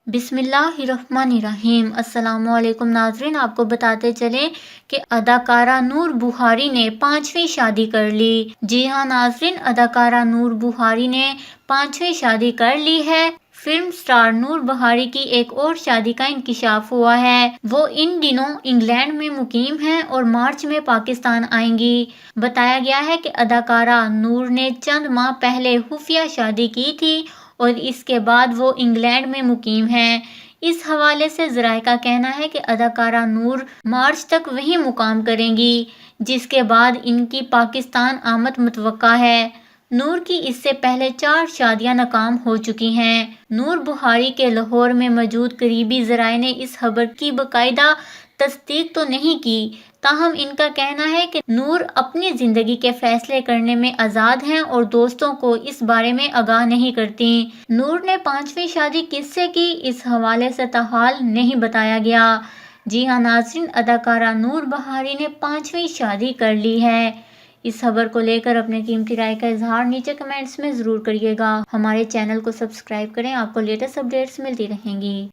بسم اللہ الرحمن الرحیم۔ السلام علیکم ناظرین، آپ کو بتاتے چلیں کہ اداکارہ نور بخاری نے 5ویں شادی کر لی۔ جی ہاں ناظرین، اداکارہ نور بخاری نے 5ویں شادی کر لی ہے۔ فلم سٹار نور بخاری کی ایک اور شادی کا انکشاف ہوا ہے۔ وہ ان دنوں انگلینڈ میں مقیم ہیں اور مارچ میں پاکستان آئیں گی۔ بتایا گیا ہے کہ اداکارہ نور نے چند ماہ پہلے خفیہ شادی کی تھی اور اس کے بعد وہ انگلینڈ میں مقیم ہیں۔ اس حوالے سے ذرائع کا کہنا ہے کہ اداکارہ نور مارچ تک وہیں مقام کریں گی، جس کے بعد ان کی پاکستان آمد متوقع ہے۔ نور کی اس سے پہلے 4 شادیاں ناکام ہو چکی ہیں۔ نور بخاری کے لاہور میں موجود قریبی ذرائع نے اس خبر کی باقاعدہ تصدیق تو نہیں کی، تاہم ان کا کہنا ہے کہ نور اپنی زندگی کے فیصلے کرنے میں آزاد ہیں اور دوستوں کو اس بارے میں آگاہ نہیں کرتیں۔ نور نے 5ویں شادی کس سے کی، اس حوالے سے تاحال نہیں بتایا گیا۔ جی ہاں ناظرین، اداکارہ نور بخاری نے 5ویں شادی کر لی ہے۔ اس خبر کو لے کر اپنے قیمتی رائے کا اظہار نیچے کمنٹس میں ضرور کریے گا۔ ہمارے چینل کو سبسکرائب کریں، آپ کو لیٹسٹ اپڈیٹس ملتی رہیں گی۔